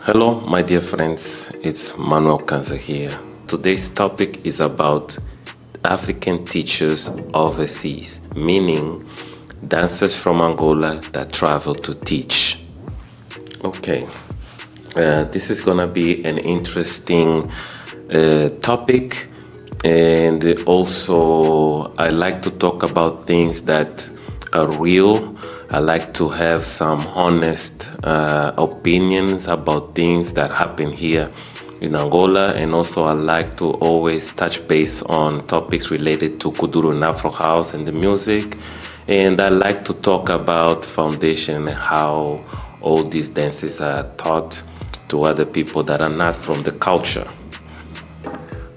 Hello, my dear friends, it's Manuel Kanza here. Today's topic is about African teachers overseas, meaning dancers from Angola that travel to teach. Okay, this is gonna be an interesting topic, and also I like to talk about things that are real. I like to have some honest opinions about things that happen here in Angola, and also I like to always touch base on topics related to Kudro and Afro House and the music, and I like to talk about foundation and how all these dances are taught to other people that are not from the culture.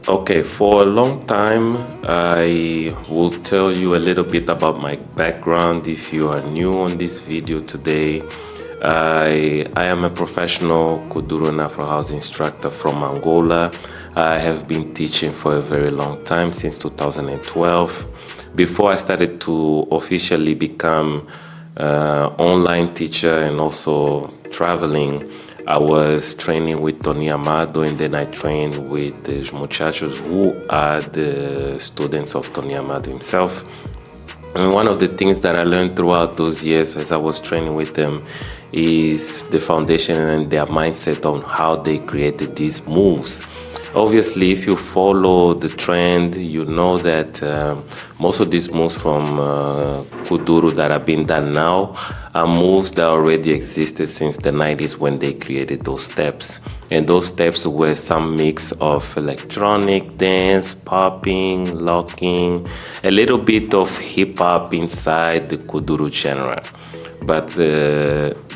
Okay, for a long time, I will tell you a little bit about my background. If you are new on this video today, I am a professional Kuduro and Afro House instructor from Angola. I have been teaching for a very long time, since 2012. Before I started to officially become online teacher and also traveling, I was training with Tony Amado, and then I trained with the muchachos who are the students of Tony Amado himself. And one of the things that I learned throughout those years as I was training with them is the foundation and their mindset on how they created these moves. Obviously, if you follow the trend, you know that most of these moves from Kuduro that are being done now are moves that already existed since the 90s when they created those steps. And those steps were some mix of electronic dance, popping, locking, a little bit of hip-hop inside the Kuduro genre. But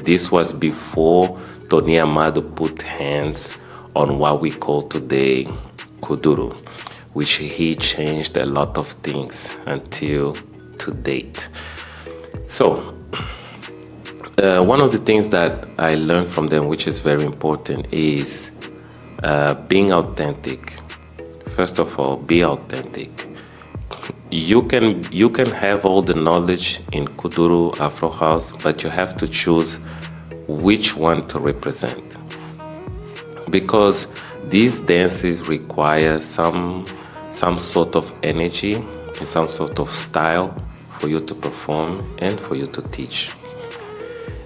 this was before Tony Amado put hands on what we call today Kuduro, which he changed a lot of things until to date. So, one of the things that I learned from them, which is very important, is being authentic. First of all, be authentic. You can have all the knowledge in Kuduro, Afro House, but you have to choose which one to represent. Because these dances require some sort of energy and some sort of style for you to perform and for you to teach.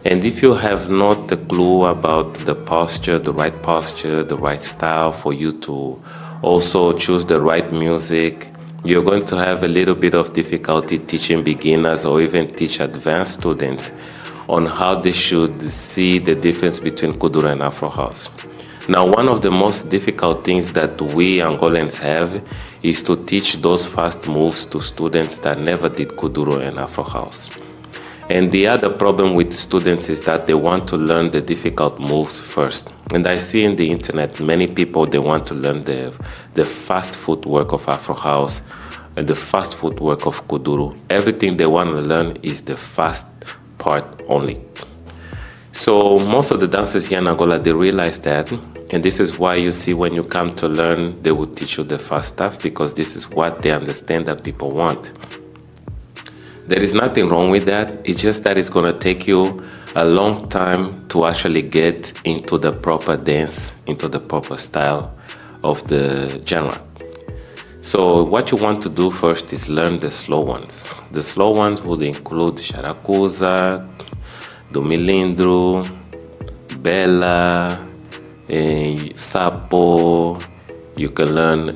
And if you have not the clue about the posture, the right style for you to also choose the right music, you're going to have a little bit of difficulty teaching beginners or even teach advanced students on how they should see the difference between Kuduro and Afro House. Now, one of the most difficult things that we Angolans have is to teach those fast moves to students that never did Kuduro and Afro House. And the other problem with students is that they want to learn the difficult moves first. And I see in the internet many people, they want to learn the fast footwork of Afro House and the fast footwork of Kuduro. Everything they want to learn is the fast part only. So most of the dancers here in Angola, they realize that, and this is why you see when you come to learn, they will teach you the fast stuff, because this is what they understand that people want. There is nothing wrong with that. It's just that it's going to take you a long time to actually get into the proper dance, into the proper style of the genre. So what you want to do first is learn the slow ones. The slow ones would include Sharakuza, Domilindro, Bella, Sapo, You can learn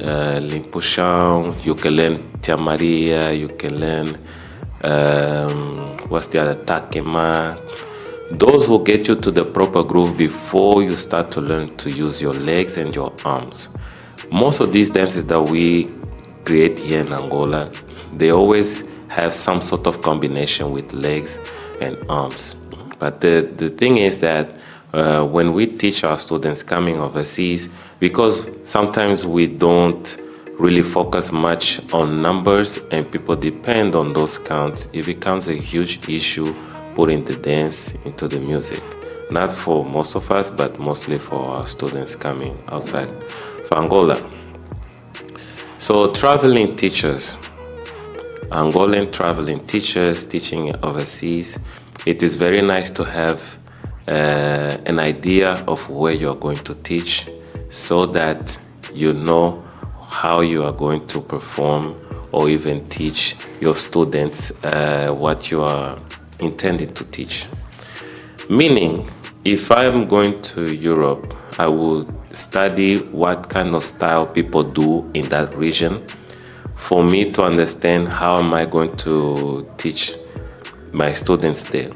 Limpuchang, you can learn Tia Maria, you can learn, what's the other, Takema. Those will get you to the proper groove before you start to learn to use your legs and your arms. Most of these dances that we create here in Angola, they always have some sort of combination with legs and arms. But the thing is that when we teach our students coming overseas, because sometimes we don't really focus much on numbers and people depend on those counts, it becomes a huge issue putting the dance into the music. Not for most of us, but mostly for our students coming outside of Angola. So traveling teachers, Angolan traveling teachers teaching overseas, it is very nice to have an idea of where you're going to teach so that you know how you are going to perform or even teach your students what you are intended to teach. Meaning, if I'm going to Europe, I will study what kind of style people do in that region for me to understand how am I going to teach my students there.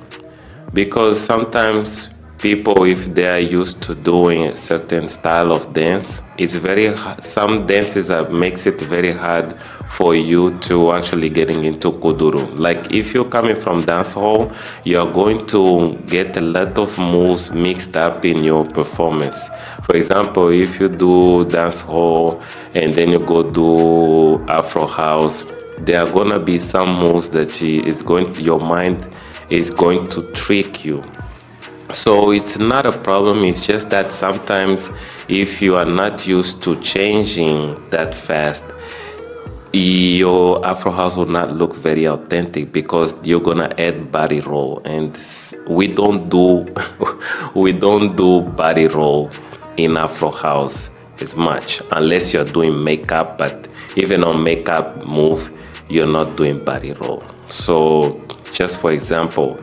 Because sometimes people, if they are used to doing a certain style of dance, it's very hard. Some dances makes it very hard for you to actually getting into Kudro. Like if you're coming from dance hall, you're going to get a lot of moves mixed up in your performance. For example, if you do dance hall and then you go do Afro house, there are gonna be some moves that your mind is going to trick you. So it's not a problem, it's just that sometimes if you are not used to changing that fast, your Afro house will not look very authentic because you're gonna add body roll, and we don't do body roll in Afro house as much unless you're doing makeup, but even on makeup move you're not doing body roll. So just for example,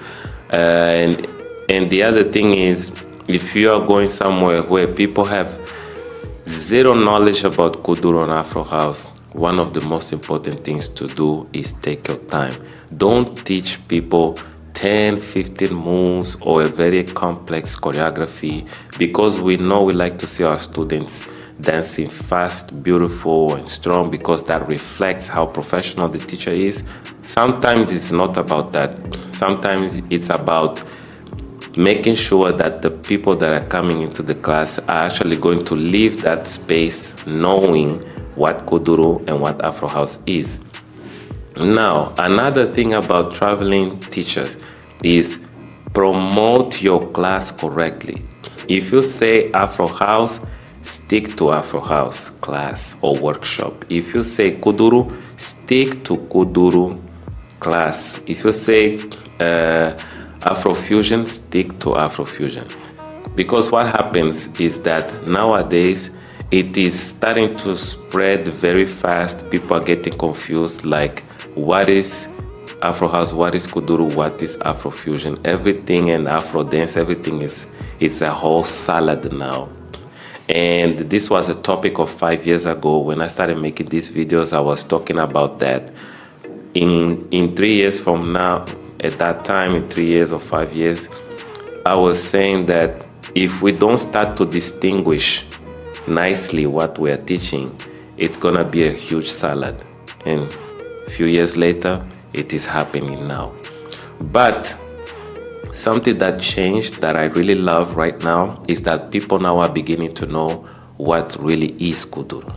and the other thing is, if you are going somewhere where people have zero knowledge about Kuduro and Afro House, one of the most important things to do is take your time. Don't teach people 10, 15 moves or a very complex choreography, because we know we like to see our students dancing fast, beautiful, and strong, because that reflects how professional the teacher is. Sometimes it's not about that. Sometimes it's about making sure that the people that are coming into the class are actually going to leave that space knowing what Kuduro and what Afro House is. Now, another thing about traveling teachers is promote your class correctly. If you say Afro House, stick to Afro House class or workshop. If you say Kuduro, stick to Kuduro class. If you say Afrofusion, stick to Afrofusion. Because what happens is that nowadays it is starting to spread very fast. People are getting confused, like what is Afro House, what is Kuduro, what is Afrofusion. Everything and Afro dance, everything is a whole salad now. And this was a topic of 5 years ago. When I started making these videos, I was talking about that. In 3 years from now, at that time, in 3 years or 5 years, I was saying that if we don't start to distinguish nicely what we are teaching, it's gonna be a huge salad. And a few years later, it is happening now. But something that changed that I really love right now is that people now are beginning to know what really is Kuduro.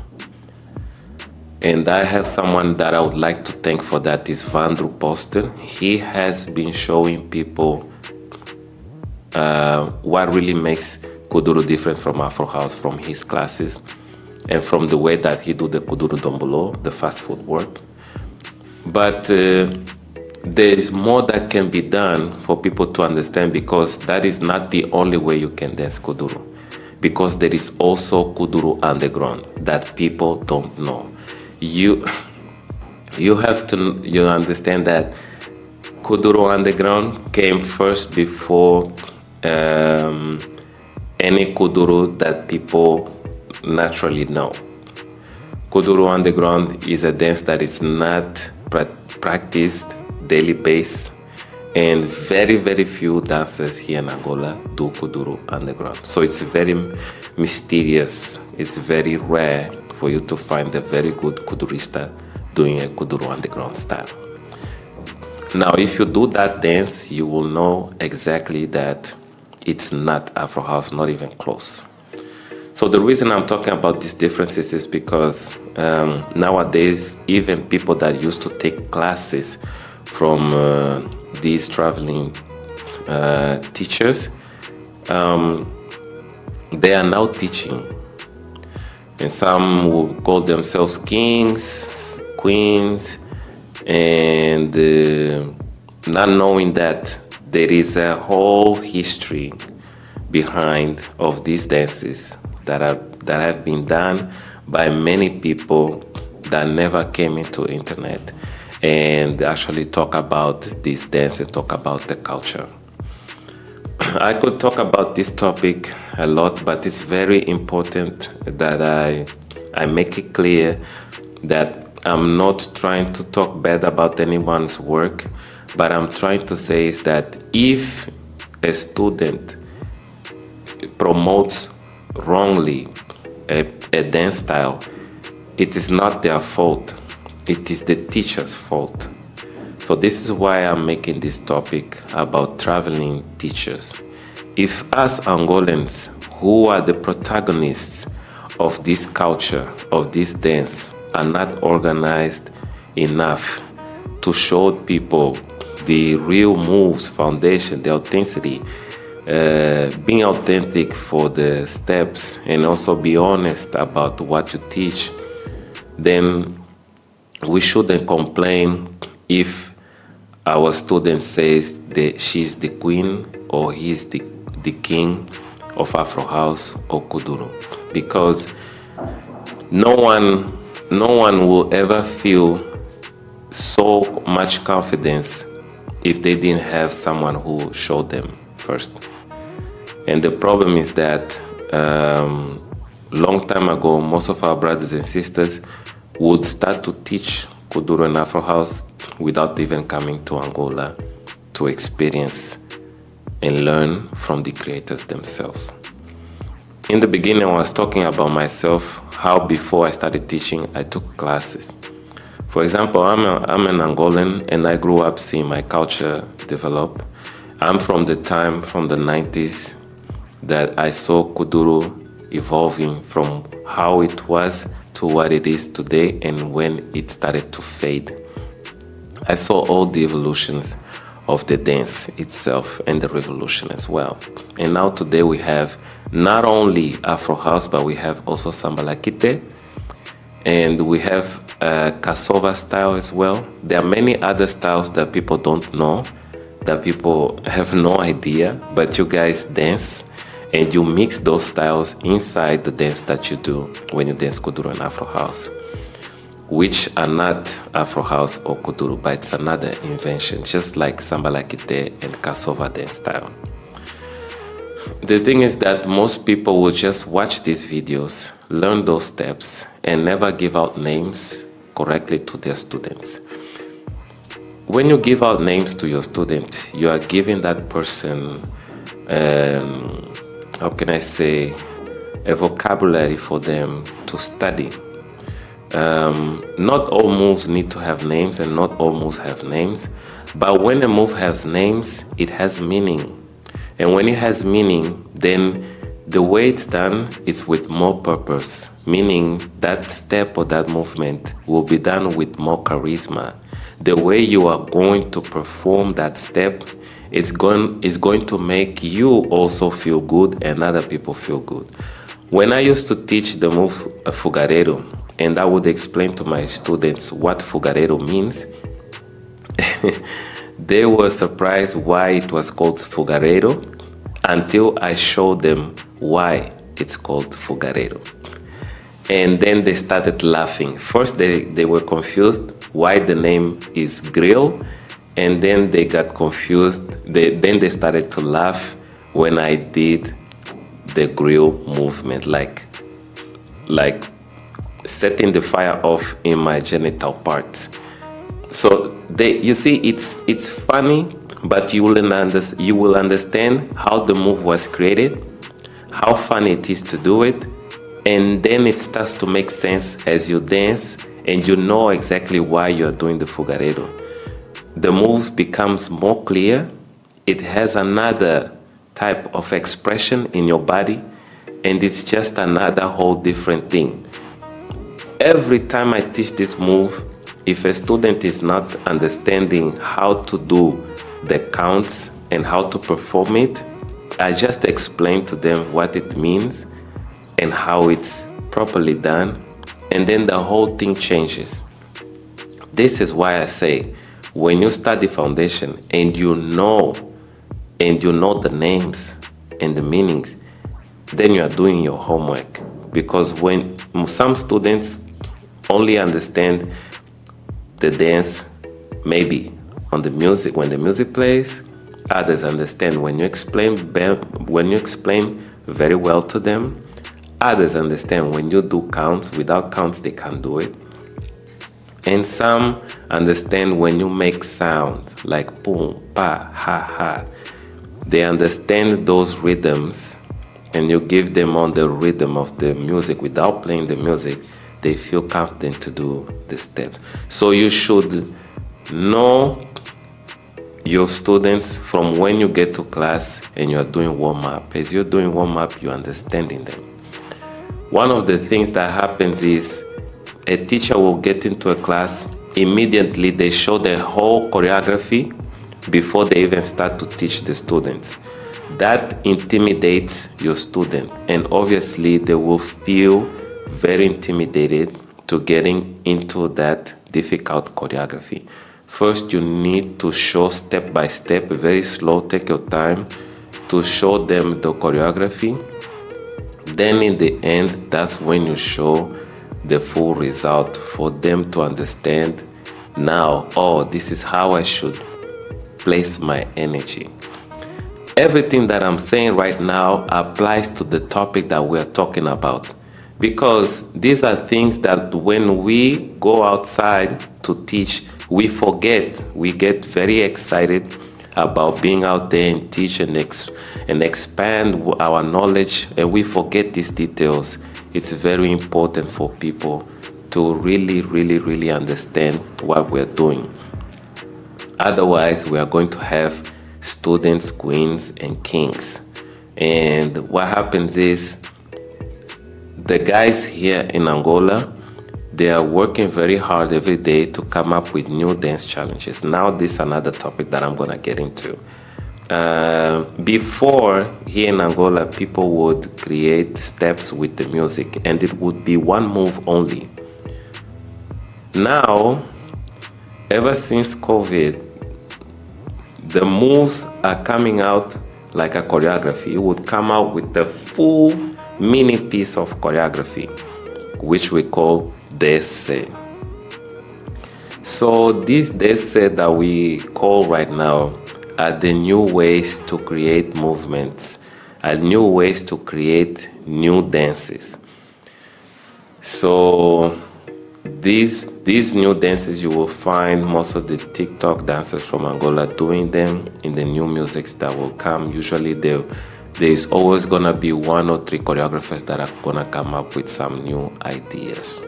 And I have someone that I would like to thank for that, is Vandru Poster. He has been showing people what really makes Kuduro different from Afro House, from his classes and from the way that he do the Kuduro Dombolo, the fast footwork. But there is more that can be done for people to understand, because that is not the only way you can dance Kuduro. Because there is also Kuduro underground that people don't know. You have to understand that Kuduro underground came first before any Kuduro that people naturally know. Kuduro underground is a dance that is not practiced daily basis, and very, very few dancers here in Angola do Kuduro underground. So it's very mysterious. It's very rare for you to find a very good Kudurista doing a Kuduro underground style. Now, if you do that dance, you will know exactly that it's not Afro House, not even close. So the reason I'm talking about these differences is because nowadays, even people that used to take classes from these traveling teachers, they are now teaching. And some will call themselves kings, queens, and not knowing that there is a whole history behind of these dances that have been done by many people that never came into internet and actually talk about this dance and talk about the culture. I could talk about this topic a lot, but it's very important that I make it clear that I'm not trying to talk bad about anyone's work, but I'm trying to say is that if a student promotes wrongly a dance style, it is not their fault. It is the teacher's fault. So this is why I'm making this topic about traveling teachers. If us Angolans, who are the protagonists of this culture, of this dance, are not organized enough to show people the real moves, foundation, the authenticity, being authentic for the steps, and also be honest about what you teach, then we shouldn't complain if our student says that she's the queen or he's the king of Afro House or Kuduro, because no one will ever feel so much confidence if they didn't have someone who showed them first. And the problem is that long time ago, most of our brothers and sisters would start to teach Kuduro and Afro House without even coming to Angola to experience and learn from the creators themselves. In the beginning, I was talking about myself, how before I started teaching, I took classes. For example, I'm an Angolan, and I grew up seeing my culture develop. I'm from the 90s, that I saw Kuduro evolving from how it was to what it is today and when it started to fade. I saw all the evolutions of the dance itself and the revolution as well. And now today we have not only Afro House, but we have also Sambalakite, and we have cassava style as well. There are many other styles that people don't know, that people have no idea, but you guys dance and you mix those styles inside the dance that you do when you dance Kuduro and Afro House, which are not Afro House or Kuduro, but it's another invention, just like Sambalakite and cassava dance style. The thing is that most people will just watch these videos, learn those steps, and never give out names correctly to their students. When you give out names to your student, you are giving that person, how can I say, a vocabulary for them to study. Not all moves need to have names, and not all moves have names, but when a move has names, it has meaning. And when it has meaning, then the way it's done is with more purpose, meaning that step or that movement will be done with more charisma. The way you are going to perform that step is going to make you also feel good and other people feel good. When I used to teach the move Fugarero, and I would explain to my students what Fugarero means, they were surprised why it was called Fugarero until I showed them why it's called Fugarero. And then they started laughing. First, they were confused why the name is grill, and then they got confused. Then they started to laugh when I did the grill movement, like setting the fire off in my genital parts. So you see, it's funny, but you will understand how the move was created, how fun it is to do it, and then it starts to make sense as you dance, and you know exactly why you're doing the fogaredo. The move becomes more clear. It has another type of expression in your body, and it's just another whole different thing. Every time I teach this move, if a student is not understanding how to do the counts and how to perform it, I just explain to them what it means and how it's properly done, and then the whole thing changes. This is why I say, when you study foundation and you know the names and the meanings, then you are doing your homework. Because when some students only understand the dance maybe on the music, when the music plays, others understand when you explain very well to them. Others understand when you do counts. Without counts, they can't do it. And some understand when you make sound like boom, pa, ha, ha. They understand those rhythms, and you give them on the rhythm of the music without playing the music. They feel confident to do the steps. So you should know your students from when you get to class and you're doing warm-up. As you're doing warm-up, you're understanding them. One of the things that happens is a teacher will get into a class, immediately they show the whole choreography before they even start to teach the students. That intimidates your student, and obviously they will feel very intimidated to getting into that difficult choreography. First, you need to show step by step, very slow, take your time to show them the choreography. Then in the end, that's when you show the full result for them to understand now, oh, this is how I should place my energy. Everything that I'm saying right now applies to the topic that we're talking about, because these are things that when we go outside to teach, we forget. We get very excited about being out there and teach and expand our knowledge, and we forget these details. It's very important for people to really understand what we're doing. Otherwise, we are going to have students, queens, and kings. And what happens is, the guys here in Angola, they are working very hard every day to come up with new dance challenges. Now, this is another topic that I'm gonna get into. Before, here in Angola, people would create steps with the music, and it would be one move only. Now, ever since COVID, the moves are coming out like a choreography. It would come out with the full mini piece of choreography, which we call desse. So these desse that we call right now are the new ways to create movements, are new ways to create new dances. So these new dances, you will find most of the TikTok dancers from Angola doing them in the new musics that will come. Usually there's always gonna be 1 or 3 choreographers that are gonna come up with some new ideas.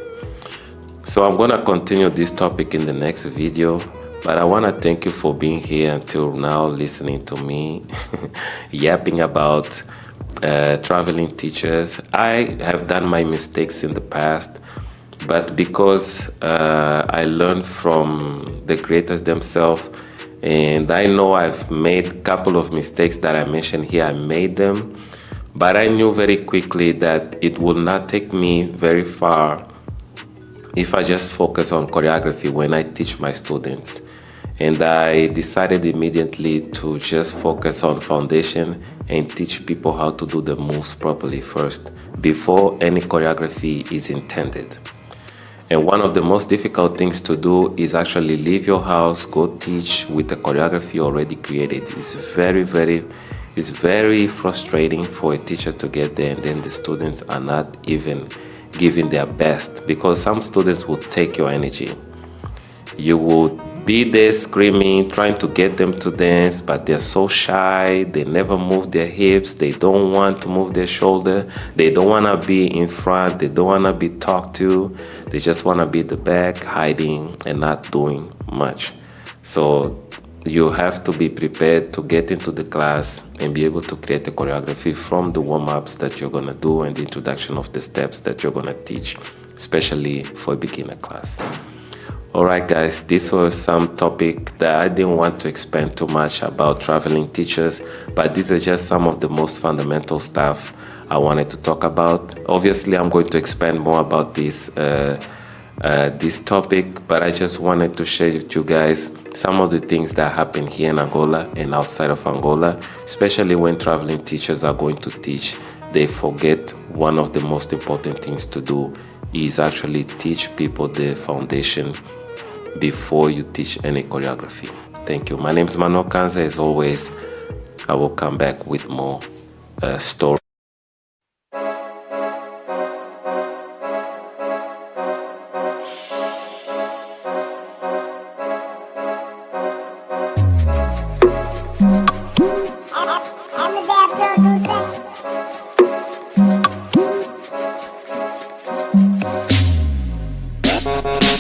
So I'm gonna continue this topic in the next video, but I wanna thank you for being here until now, listening to me yapping about traveling teachers. I have done my mistakes in the past, but because I learned from the creators themselves, and I know I've made a couple of mistakes that I mentioned here, I made them, but I knew very quickly that it would not take me very far if I just focus on choreography when I teach my students. And I decided immediately to just focus on foundation and teach people how to do the moves properly first, before any choreography is intended. And one of the most difficult things to do is actually leave your house, go teach with the choreography already created. It's very frustrating for a teacher to get there and then the students are not even giving their best, because some students will take your energy. You will be there screaming, trying to get them to dance, but they're so shy, they never move their hips, they don't want to move their shoulder, they don't want to be in front, they don't want to be talked to, they just want to be at the back, hiding and not doing much. So you have to be prepared to get into the class and be able to create a choreography from the warm-ups that you're going to do and the introduction of the steps that you're going to teach, especially for a beginner class. Alright guys, this was some topic that I didn't want to expand too much about traveling teachers, but these are just some of the most fundamental stuff I wanted to talk about. Obviously, I'm going to expand more about this topic, but I just wanted to share with you guys some of the things that happen here in Angola and outside of Angola, especially when traveling teachers are going to teach. They forget one of the most important things to do is actually teach people the foundation before you teach any choreography. Thank you. My name is Manuel Kanza. As always, I will come back with more stories.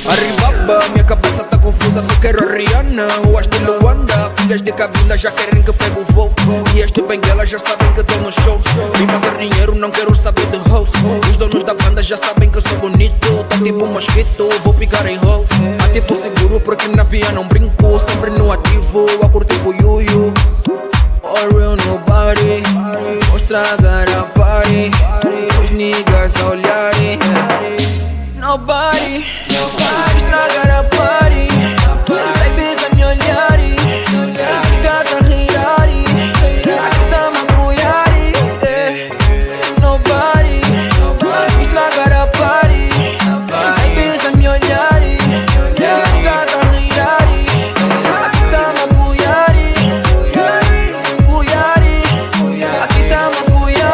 Arribaba, minha cabeça tá confusa, só quero a Rihanna ou a estilo Wanda. Filhas de cabina já querem que pego o voo, e este benguela já sabem que tô no show. Vim fazer dinheiro, não quero saber de host. Os donos da banda já sabem que eu sou bonito, tá tipo um mosquito, vou picar em host. Ativo seguro porque na via não brinco, sempre no ativo, a curtir o yuyu. All real nobody, vou estragar a party, os niggas a olharem. Nobody, estragar a party, babies a me olharem, niggas a rirarem, aqui tá me apoiarem. Nobody, estragar a party, babies a me olharem, niggas a rirarem, aqui tá me apoiarem. Aqui tá me apoiarem.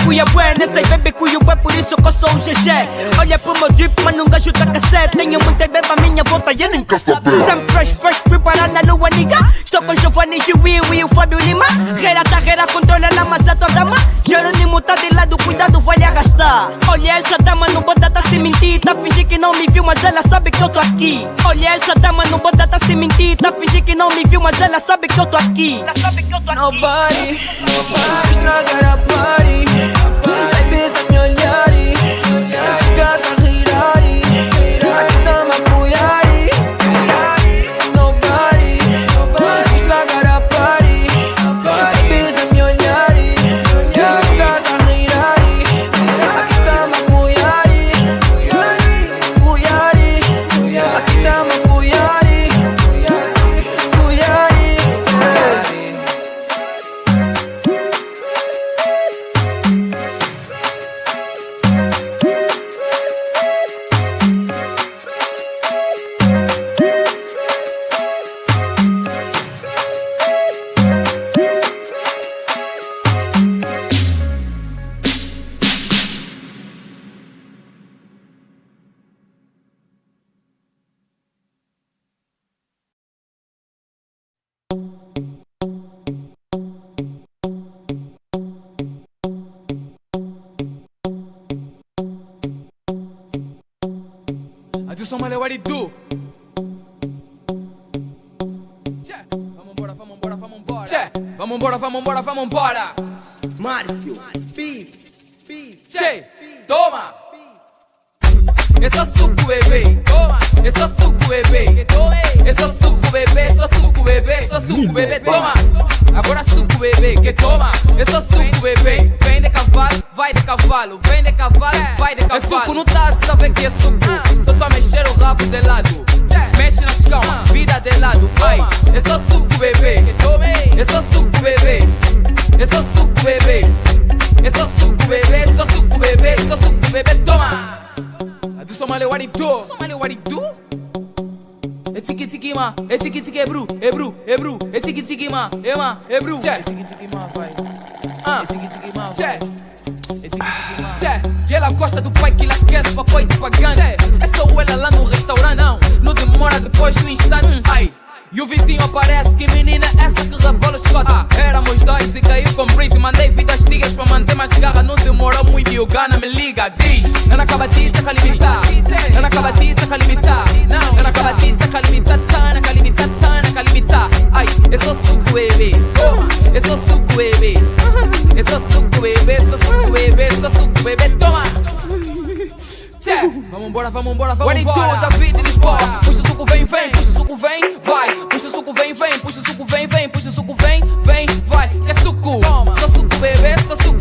Cuia buena, sei bebê cuio bué, por isso que eu sou um GG. Olha pro meu drip, mas num gajo da cassete. Tenho muita bebê à minha volta e eu nem quero saber. Sempre fresh, fui parar na lua, nigga. Estou com Giovanni, Giui e o Fábio Lima. Reira tá reira, controla na massa tua dama. Jerônimo tá de lado, cuidado, vai lhe arrastar. Olha essa dama, não bota, tá se mentir. Tá fingir que não me viu, mas ela sabe que eu tô aqui. Olha essa dama, não bota, tá se mentir. Tá fingir que não me viu, mas ela sabe que eu tô aqui. Nobody, estragar a party. Babies a me olharem, niggas a rirarem, aqui tá me apoiarem. Nobody, estragar a party. Babies a me olharem, niggas a rirarem, aqui tá me apoiarem. Aqui tá me apoiarem. Atenção, mano, what it do? Vamos embora. Márcio, toma. É só suco, bebê. Toma. É só suco, bebê. É só suco, bebê. Só suco, bebê. Só suco, bebê. Toma. Agora suco, bebê. Que toma. É só suco, bebê. Vem de cavalo, vai de cavalo. Vem de cavalo, vai de cavalo. É suco, não tá a saber que é suco. Só tô a mexer o rabo de lado. Mexe nas calmas, vira de lado. Ai, é só suco, bebê. É só suco, bebê. É só suco, bebê. É só suco, bebê. Só suco, bebê. Só suco, bebê. what it do? Somali what it do? É tiki tiki ma, é tiki tiki é bru, é bru, é bru, é tiki tiki ma, é bru. É tiki tiki ma, vai. É tiki tiki ma, vai. E ela gosta do pai que lhe aquece, papai de pagante. É só ela lá no restaurante, não demora depois do instante. Ai, e o vizinho aparece, que menina é essa que rebola o escota. Éramos dois e caiu com breeze, mandei vidas digas pra manter mais garra. Não demorou muito e o Gana me liga, diz: não acaba de se limitar, não acaba de se limitar, não acaba de se limitar, tá, não limitar, tá, não limitar. Ai, eu sou suco, bebê, eu sou suco, bebê. Eu sou suco, bebê, sou suco, bebê, sou suco, bebê, toma! Vamos embora, vamos embora, vamos embora! David de Lisboa, puxa o suco, vem, vem, puxa o suco, vem, vai! Puxa o suco, vem, vem, puxa o suco, vem, vem, puxa o suco, vem, vem, vai! É suco, sou suco, bebê, sou suco,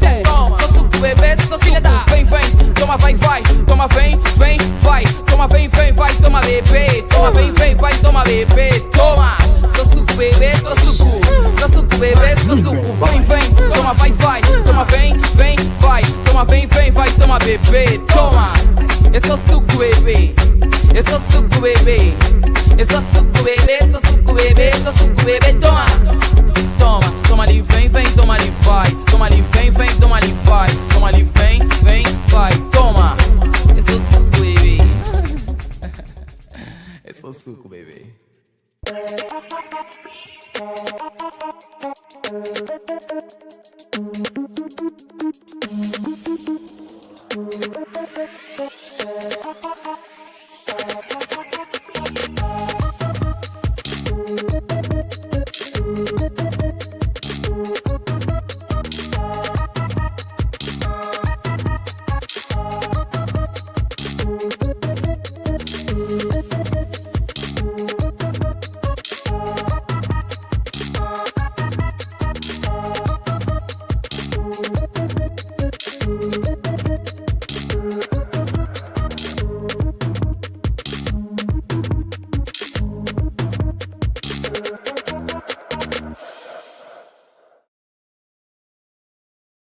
sou suco, bebê, sou suco, vem, vem, toma, vai, vai, toma, vem, vem, vai, toma, vem, vem, vai, toma, bebê, toma, vem, vem, vai, toma, bebê, toma! Sou suco, bebê, sou suco, bebê, sou suco, vem, vem, toma, vai, vai, toma, vem, vem, vai, toma, vem, vem, vai, toma, bebê, toma! Eu sou suco, bebê, eu sou suco, bebê, eu sou suco, bebê, sou suco, bebê, sou suco, bebê, toma! Toma, toma ali, vem, vem, toma ali, vai, toma ali, vem, vem, toma ali, vai, toma ali, vem, vem, vai, toma! Eu sou suco, bebê, eu sou suco, bebê.